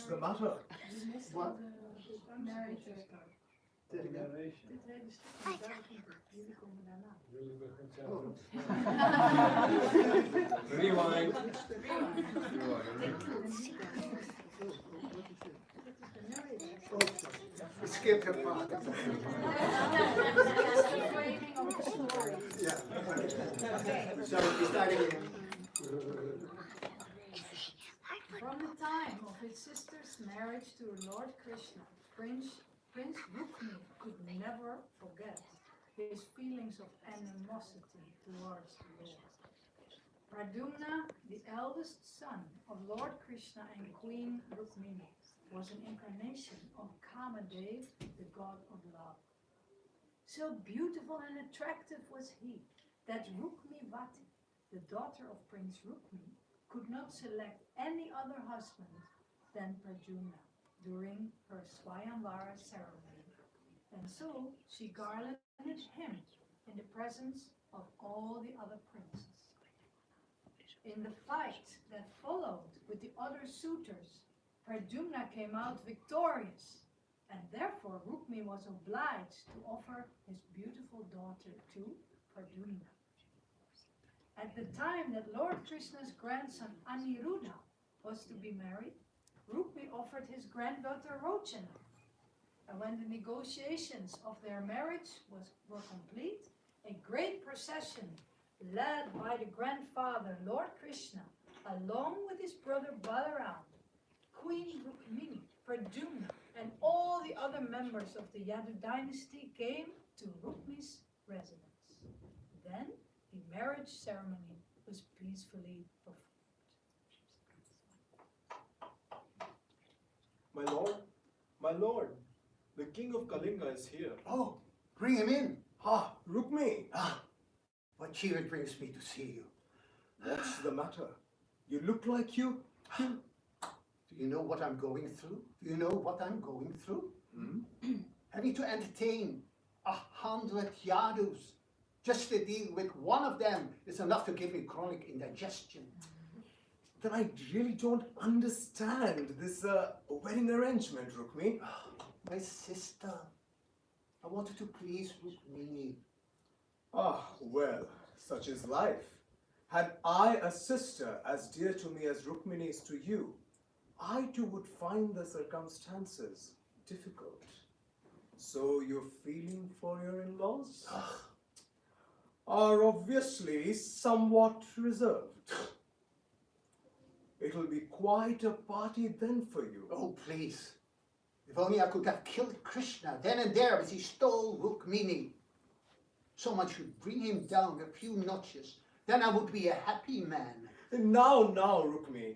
the matter? What? Narrator. The narration. Dit hele stuk is duidelijk. Jullie komen daarna. Rewind. We skipped a part. That's the framing of the story. Yeah. So we start again. From the time of his sister's marriage to Lord Krishna, Prince Rukmi could never forget his feelings of animosity towards the Lord. Pradyumna, the eldest son of Lord Krishna and Queen Rukmini, was an incarnation of Kamadev, the god of love. So beautiful and attractive was he that Rukmivati, the daughter of Prince Rukmi, could not select any other husband than Pradyumna during her Swayamvara ceremony. And so she garlanded him in the presence of all the other princes. In the fight that followed with the other suitors, Pradyumna came out victorious, and therefore Rukmi was obliged to offer his beautiful daughter to Pradyumna. At the time that Lord Krishna's grandson Aniruddha was to be married, Rukmi offered his granddaughter Rochana. And when the negotiations of their marriage were complete, a great procession led by the grandfather Lord Krishna, along with his brother Balarama, Queen Rukmini, Pradyumna, and all the other members of the Yadu dynasty came to Rukmi's residence. Then the marriage ceremony was peacefully performed. My lord, the king of Kalinga is here. Oh, bring him in. Ah, Rukmi, What cheer it brings me to see you. what's the matter? You look like you... Do you know what I'm going through? Do you know what I'm going through? Having to entertain 100 yadus just to deal with one of them is enough to give me chronic indigestion. Then I really don't understand this wedding arrangement, Rukmi. My sister. I wanted to please Rukmini. Ah, well, such is life. Had I a sister as dear to me as Rukmini is to you, I too would find the circumstances difficult. So your feeling for your in-laws are obviously somewhat reserved. It'll be quite a party then for you. Oh, please. If only I could have killed Krishna then and there as he stole Rukmini. Someone should bring him down a few notches. Then I would be a happy man. Now, Rukmi,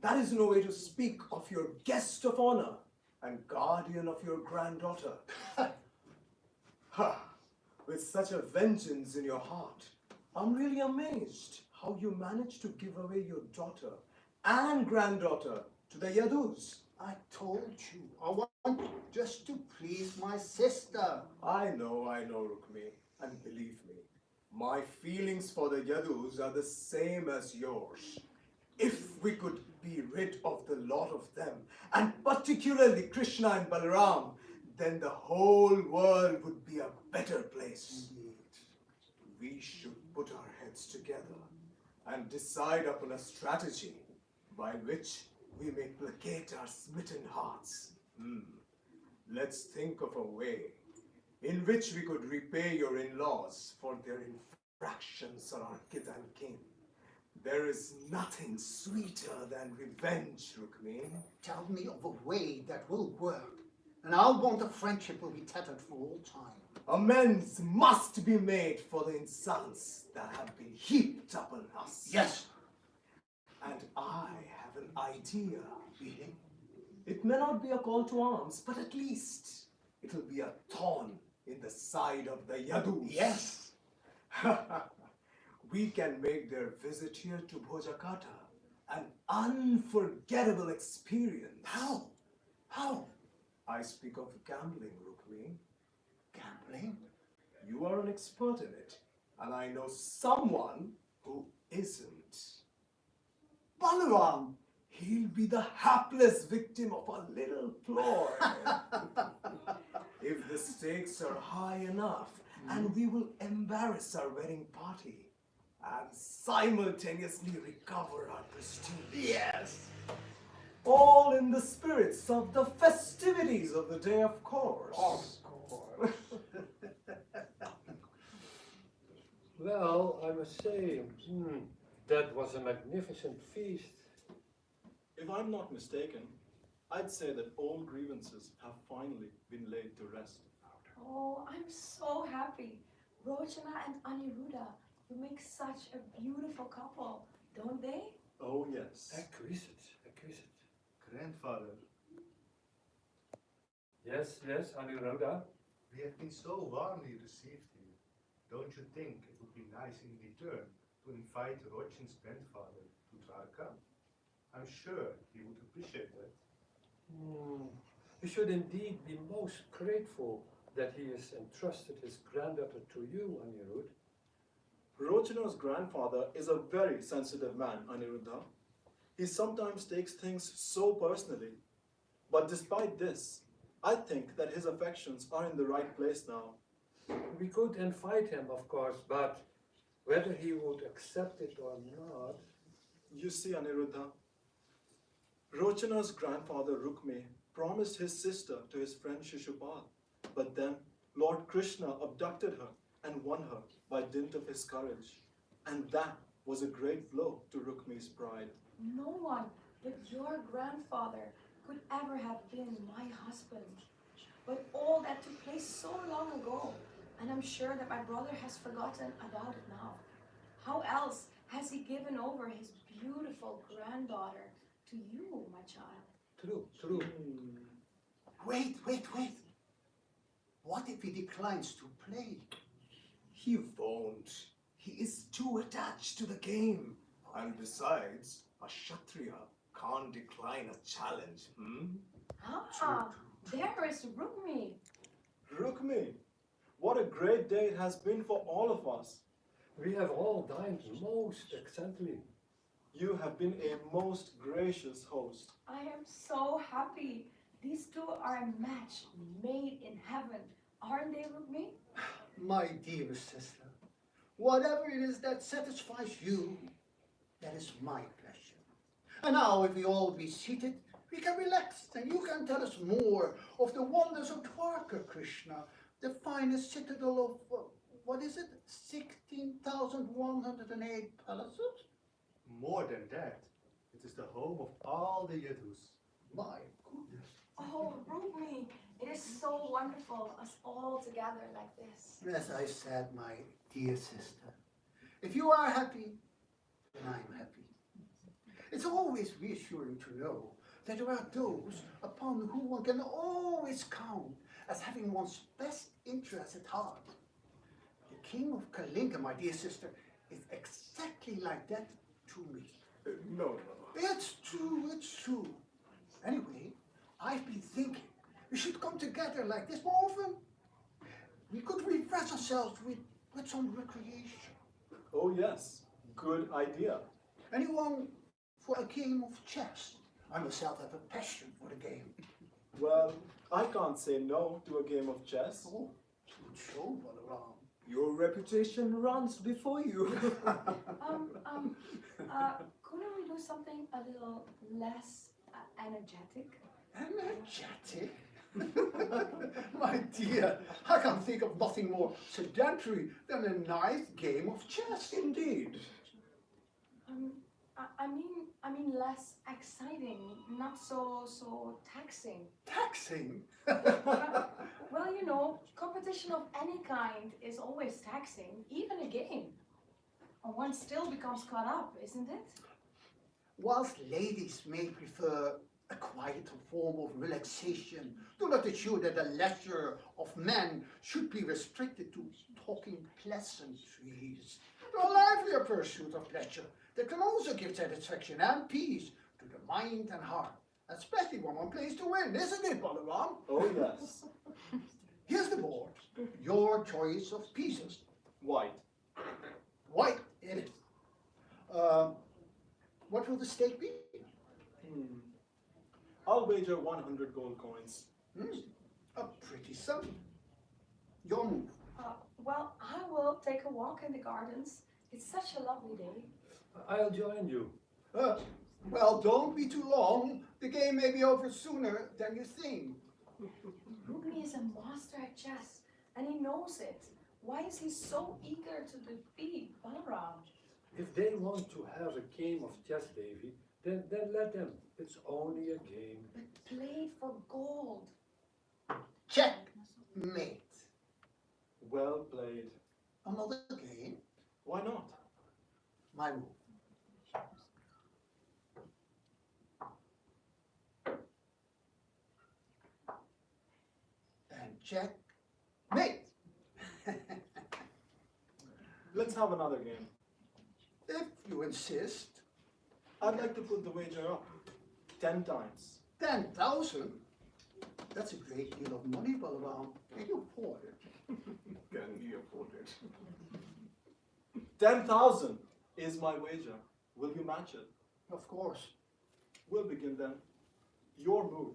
that is no way to speak of your guest of honor and guardian of your granddaughter. Ha! With such a vengeance in your heart, I'm really amazed how you managed to give away your daughter and granddaughter to the Yadus. I told you, I want just to please my sister. I know, Rukmi, and believe me, my feelings for the Yadus are the same as yours. If we could be rid of the lot of them, and particularly Krishna and Balarama, then the whole world would be a better place. Indeed. We should put our heads together and decide upon a strategy by which we may placate our smitten hearts. Let's think of a way in which we could repay your in-laws for their infractions on our kith and kin. There is nothing sweeter than revenge, Rukmi. Tell me of a way that will work, and I'll want the friendship will be tattered for all time. Amends must be made for the insults that have been heaped upon us. Yes. And I have an idea. It may not be a call to arms, but at least it'll be a thorn in the side of the Yadus. Yes. We can make their visit here to Bhojakata an unforgettable experience. How? How? I speak of gambling, Rukmi. Gambling? You are an expert in it, and I know someone who isn't. Balaram! he'll be the hapless victim of a little ploy. If the stakes are high enough, and we will embarrass our wedding party and simultaneously recover our prestige. Yes. All in the spirits of the festivities of the day, of course. Of course. Well, I must say, that was a magnificent feast. If I'm not mistaken, I'd say that all grievances have finally been laid to rest. Oh, I'm so happy. Rochana and Aniruddha, you make such a beautiful couple, don't they? Oh yes. Exquisite. Grandfather, Yes, Aniruddha. we have been so warmly received here. Don't you think it would be nice in return to invite Rochin's grandfather to Dwarka? I'm sure he would appreciate that. We should indeed be most grateful that he has entrusted his granddaughter to you, Anirudh. Rochana's grandfather is a very sensitive man, Aniruddha. He sometimes takes things so personally. But despite this, I think that his affections are in the right place now. We could invite him, of course, but whether he would accept it or not. You see, Aniruddha, Rochana's grandfather Rukmi promised his sister to his friend Shishupal, but then Lord Krishna abducted her and won her by dint of his courage. And that was a great blow to Rukmi's pride. No one but your grandfather could ever have been my husband. But all that took place so long ago, and I'm sure that my brother has forgotten about it now. How else has he given over his beautiful granddaughter to you, my child? True. Wait. What if he declines to play? He won't. He is too attached to the game. And besides, a Kshatriya can't decline a challenge. There is Rukmi. Rukmi, what a great day it has been for all of us. We have all dined most excellently. You have been a most gracious host. I am so happy. These two are a match made in heaven, aren't they, Rukmi? My dear sister, whatever it is that satisfies you, that is my pleasure. And now, if we all be seated, we can relax, and you can tell us more of the wonders of Dwarka, Krishna, the finest citadel of, 16,108 palaces? More than that, it is the home of all the Yadus. My goodness. Oh, Rukmi, it is so wonderful, us all together like this. As I said, my dear sister, if you are happy, then I'm happy. It's always reassuring to know that there are those upon whom one can always count as having one's best interests at heart. The King of Kalinga, my dear sister, is exactly like that to me. No. It's true. Anyway, I've been thinking we should come together like this more often. We could refresh ourselves with some recreation. Oh yes, good idea. Anyone for a game of chess? I myself have a passion for the game. Well, I can't say no to a game of chess. Oh, good show, Balarama. Your reputation runs before you. Couldn't we do something a little less energetic? Energetic? My dear, I can think of nothing more sedentary than a nice game of chess. Indeed. I mean less exciting, not so taxing. Taxing? Well, you know, competition of any kind is always taxing, even a game. And one still becomes caught up, isn't it? Whilst ladies may prefer a quieter form of relaxation, do not assume that the leisure of men should be restricted to talking pleasantries. A livelier pursuit of pleasure that can also give satisfaction and peace to the mind and heart, especially when one plays to win, isn't it, Balaram? Oh yes. Here's the board. Your choice of pieces. White. White it is. What will the stake be? I'll wager 100 gold coins. A pretty sum. Your move. Well, I will take a walk in the gardens. It's such a lovely day. I'll join you. Well, don't be too long. The game may be over sooner than you think. Rukmi is a master at chess, and he knows it. Why is he so eager to defeat Balarama? If they want to have a game of chess, Devi, then let them. It's only a game. But played for gold. Checkmate. Well played. Another game? Why not? My move. And checkmate. Let's have another game. If you insist. I'd like to put the wager up 10 times. 10,000? That's a great deal of money, Balarama. Can you afford it? Can he afford it? 10,000 is my wager. Will you match it? Of course. We'll begin then. Your move.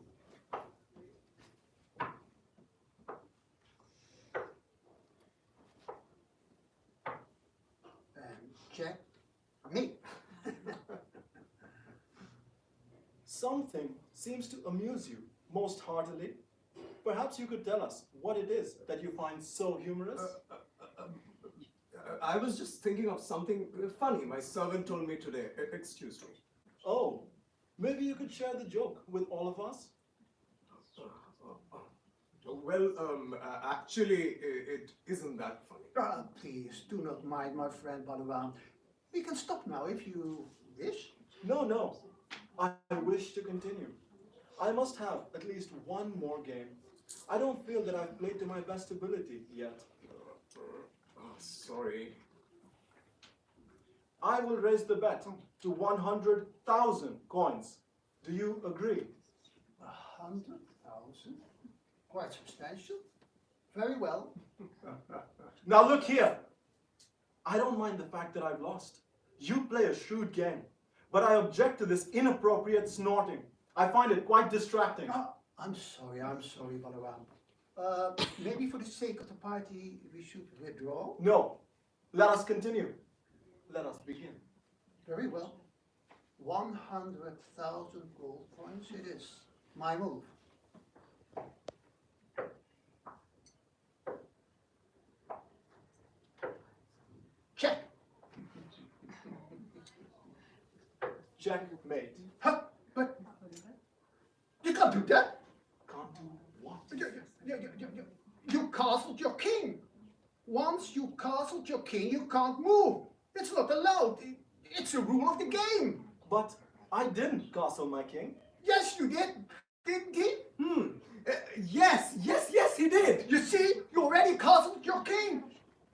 And checkmate. Something seems to amuse you most heartily. Perhaps you could tell us what it is that you find so humorous? I was just thinking of something funny my servant told me today. Excuse me. Oh, maybe you could share the joke with all of us? Well, actually, it isn't that funny. Please, do not mind my friend Balarama. We can stop now if you wish. No. I wish to continue. I must have at least one more game. I don't feel that I've played to my best ability yet. Sorry. I will raise the bet to 100,000 coins. Do you agree? 100,000? Quite substantial. Very well. Now look here. I don't mind the fact that I've lost. You play a shrewd game, but I object to this inappropriate snorting. I find it quite distracting. I'm sorry, Balarama. Maybe for the sake of the party, we should withdraw? No. Let us continue. Let us begin. Very well. 100,000 gold coins it is. My move. Check. Checkmate. Huh, but you can't do that. Can't do what? You castled your king. Once you castled your king, you can't move. It's not allowed. It's a rule of the game. But I didn't castle my king. Yes, you did. Didn't he? Yes, he did. You see, you already castled your king.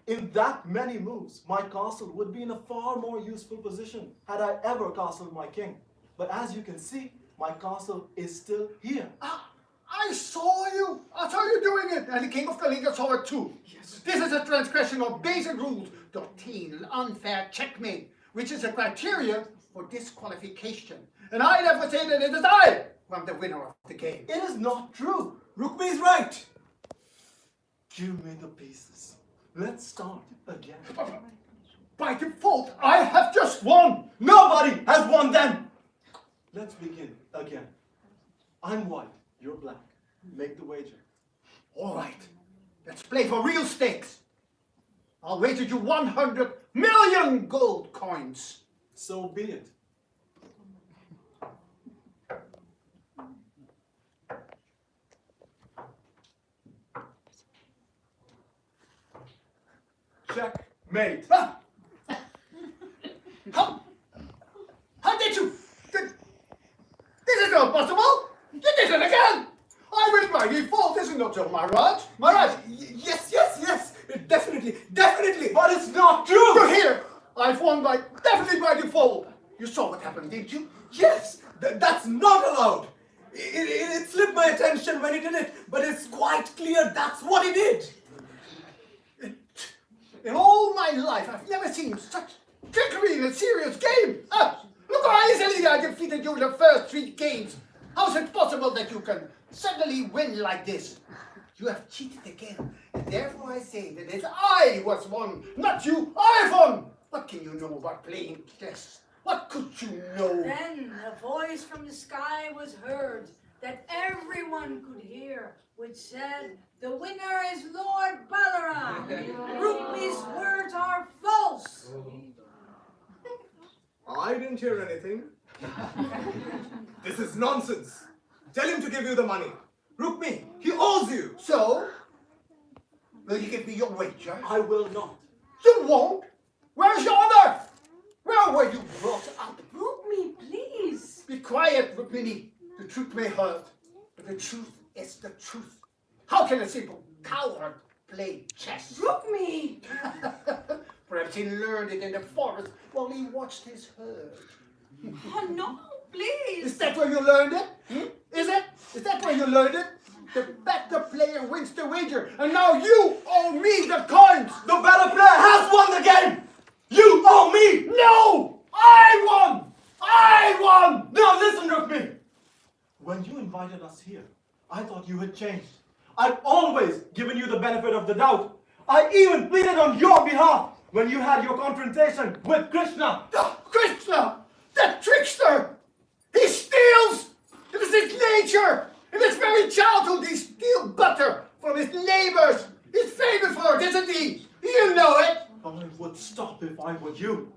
In that many moves, my castle would be in a far more useful position had I ever castled my king. But as you can see, my castle is still here. I saw you. I saw you doing it. And the king of Kalinga saw it too. Yes. This is a transgression of basic rules to obtain an unfair checkmate, which is a criteria for disqualification. And I therefore say that it is I who am the winner of the game. It is not true. Rukmi is right. Give me the pieces. Let's start again. By default, I have just won. Nobody has won then. Let's begin again. I'm white, you're black. Make the wager. All right, let's play for real stakes. I'll wager you 100 million gold coins. So be it. Checkmate. How did you? This is not possible. You did it again. I win by default. This is not so, my right? My right? Yes. Definitely. But it's not true. You're here. I've won definitely by default. You saw what happened, didn't you? Yes, that's not allowed. It slipped my attention when he did it, but it's quite clear that's what he did. In all my life, I've never seen such trickery in a serious game. Look how easily I defeated you in the first 3 games. How is it possible that you can suddenly win like this? You have cheated again, and therefore I say that it's I who has won, not you. I've won! What can you know about playing chess? What could you know? Then a voice from the sky was heard that everyone could hear, which said, "The winner is Lord Balaram. Rukmi's words are false." I didn't hear anything. This is nonsense. Tell him to give you the money. Rukmi, he owes you. So, will you give me your wager? I will not. You won't? Where's your honor? Where were you brought up? Rukmi, please. Be quiet, Rukmini. The truth may hurt, but the truth is the truth. How can a simple coward play chess? Rukmi. Perhaps he learned it in the forest while he watched his herd. Oh no, please. Is that where you learned it? Is it? Is that where you learned it? The better player wins the wager, and now you owe me the coins! The better player has won the game! You owe me! No! I won! I won! Now listen, Rukmi! When you invited us here, I thought you had changed. I've always given you the benefit of the doubt. I even pleaded on your behalf when you had your confrontation with Krishna. Krishna! That trickster! He steals! It is his nature! In his very childhood he steals butter from his neighbors! He's famous for it, isn't he? You know it! I would stop if I were you.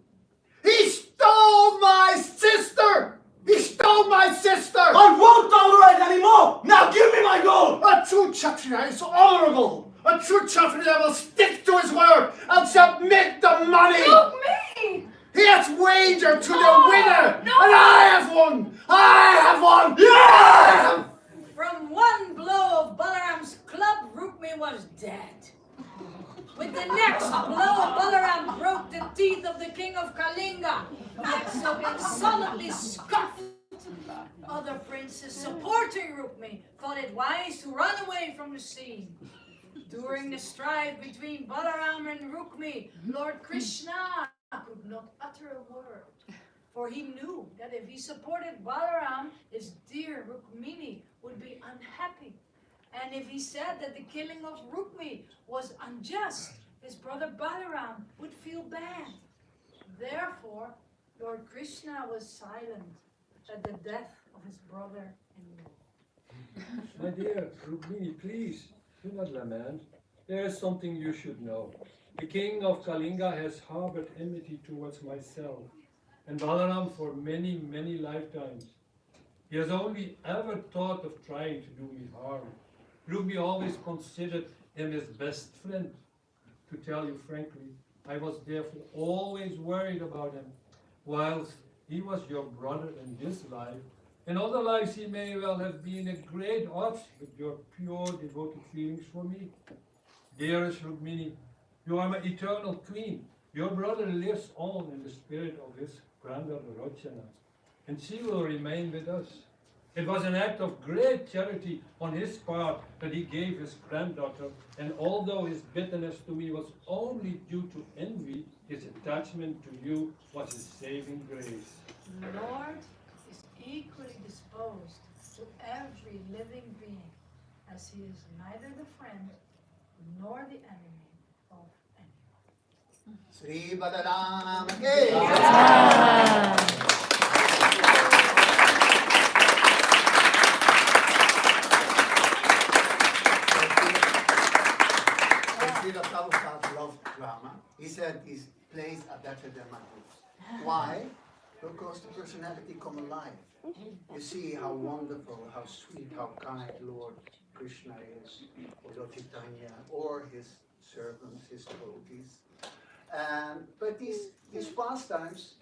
He stole my sister! He stole my sister! I won't tolerate anymore! Now give me my gold! A true Kshatriya is honorable! A true Kshatriya will stick to his word and submit the money! Rukmi. He has wagered to the winner! No. And I have won! I have won! Yeah! From one blow of Balaram's club, Rukmi was dead. With the next blow, Balaram broke the teeth of the king of Kalinga, yet so insolently scoffed. Other princes supporting Rukmi thought it wise to run away from the scene. During the strife between Balaram and Rukmi, Lord Krishna could not utter a word, for he knew that if he supported Balaram, his dear Rukmini would be unhappy. And if he said that the killing of Rukmi was unjust, his brother Balaram would feel bad. Therefore, Lord Krishna was silent at the death of his brother-in-law. My dear Rukmini, please, do not lament. There is something you should know. The king of Kalinga has harbored enmity towards myself and Balaram for many, many lifetimes. He has only ever thought of trying to do me harm. Rukmi always considered him his best friend. To tell you frankly, I was therefore always worried about him. Whilst he was your brother in this life, in other lives he may well have been at great odds with your pure devoted feelings for me. Dearest Rukmini, you are my eternal queen. Your brother lives on in the spirit of his granddaughter Rachana, and she will remain with us. It was an act of great charity on his part that he gave his granddaughter, and although his bitterness to me was only due to envy, his attachment to you was his saving grace. The Lord is equally disposed to every living being, as he is neither the friend nor the enemy of anyone. Sri Balarama Srila Prabhupada loved drama. He said these plays are better than my books. Why? Because the personality come alive. You see how wonderful, how sweet, how kind Lord Krishna is, or Lord Chaitanya, or his servants, his devotees. But these pastimes,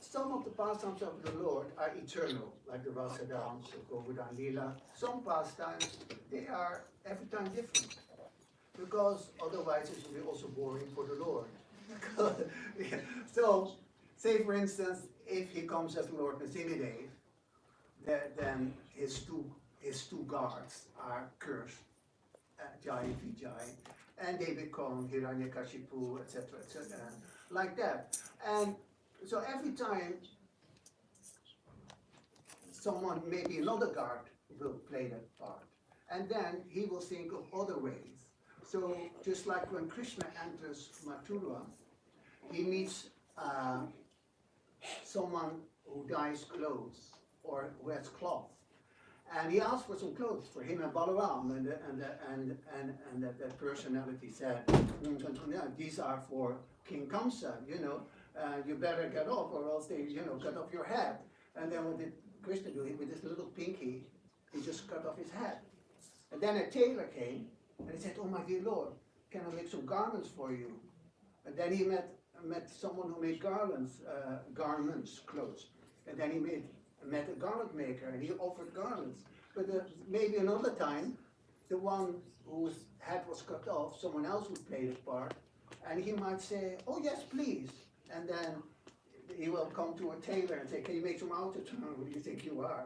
some of the pastimes of the Lord are eternal, like the Rasa dance or Govardhan Lila. Some pastimes, they are every time different, because otherwise it will be also boring for the Lord. So, say for instance, if he comes as Lord Nrsimhadev, then his two guards are cursed, Jai Vijay, and they become Hiranyakashipu, etc., etc., like that. And so every time someone, maybe another guard will play that part. And then he will think of other ways. So just like when Krishna enters Mathura, he meets someone who dyes clothes or wears cloth. And he asked for some clothes for him and Balarama, and that personality said, these are for King Kamsa, you better get off or else they, cut off your head. And then what did Krishna do? With his little pinky, he just cut off his head. And then a tailor came and he said, oh my dear Lord, can I make some garments for you? And then he met someone who made garments, clothes. And then he met a garment maker and he offered garments. But maybe another time, the one whose head was cut off, someone else would play the part, and he might say, oh yes, please. And then he will come to a tailor and say, can you make some outfits? Who do you think you are?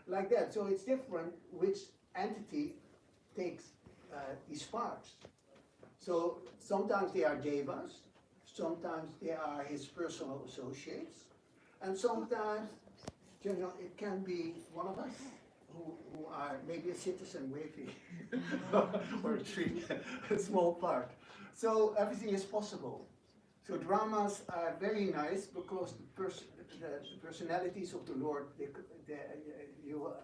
Like that. So it's different which entity takes these parts. So sometimes they are devas, sometimes they are his personal associates, and sometimes it can be one of us who are maybe a citizen waving or a tree, a small part. So everything is possible. So dramas are very nice because the personalities of the Lord, you will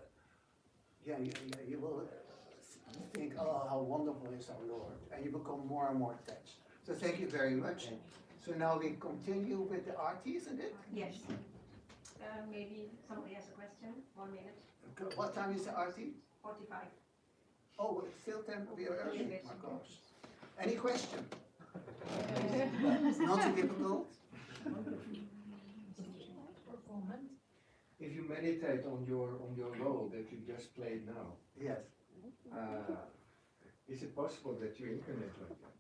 think, oh, how wonderful is our Lord, and you become more and more attached. So thank you very much. So now we continue with the arti, isn't it? Yes. Maybe somebody has a question. 1 minute. What time is the arti? 45. Oh, it's still 10 to be early. Yes. My gosh. Any question? Not too difficult. If you meditate on your role that you just played now, Yes. is it possible that you incarnate like that?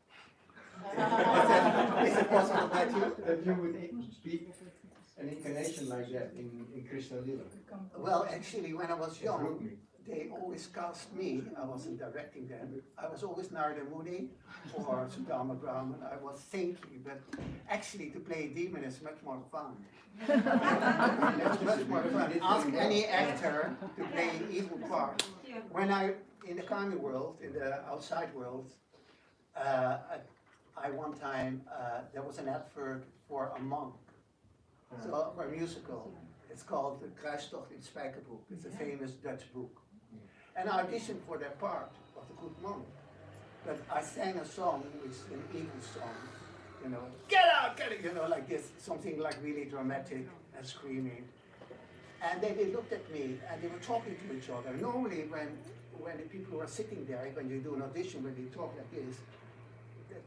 Is it possible that You would be an incarnation like that in Krishna Lila? Well, actually, when I was young, Rukmi. they always cast me. I wasn't directing them. I was always Narrator or Sudama Brahman. I was thinking, but actually to play a demon is much more fun. It's much more fun. Ask any actor to play an evil part. When in the Kami world, in the outside world, I one time, there was an advert for a monk, so for a musical. It's called The Kruistocht in Spijkerbroek. It's a famous Dutch book. And I auditioned for that part of the good monk. But I sang a song, which is an evil song, get out, like this, something like really dramatic and screaming. And then they looked at me and they were talking to each other. Normally when the people were sitting there, when you do an audition, when they talk like this,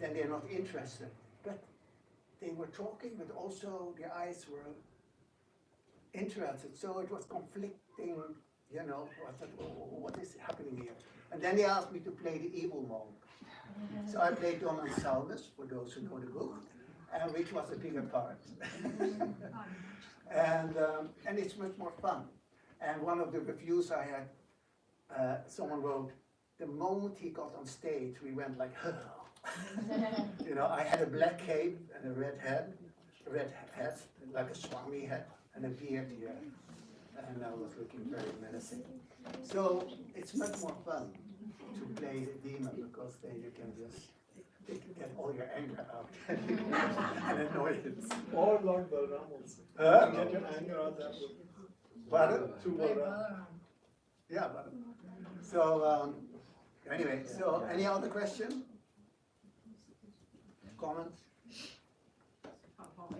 then they're not interested. But they were talking, but also their eyes were interested. So it was conflicting, I thought, what is happening here? And then they asked me to play the evil monk. So I played Don and Salvis, for those who know the book, and which was a bigger part. And it's much more fun. And one of the reviews I had, someone wrote, the moment he got on stage, we went like, I had a black cape and a red hat, like a Swami hat, and a beard here. And I was looking very menacing. So it's much more fun to play the demon because then you can just get all your anger out and annoyance. Or like Balarama. Get your anger out that way. Pardon? To Balarama. Yeah, but so anyway, so any other question? Comments?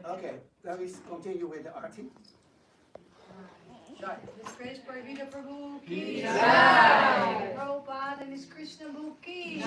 Okay, then we continue with the arti. His Grace Parividha Prabhu Ki ki jai. Prabhupada and his Krishna book ki Jai.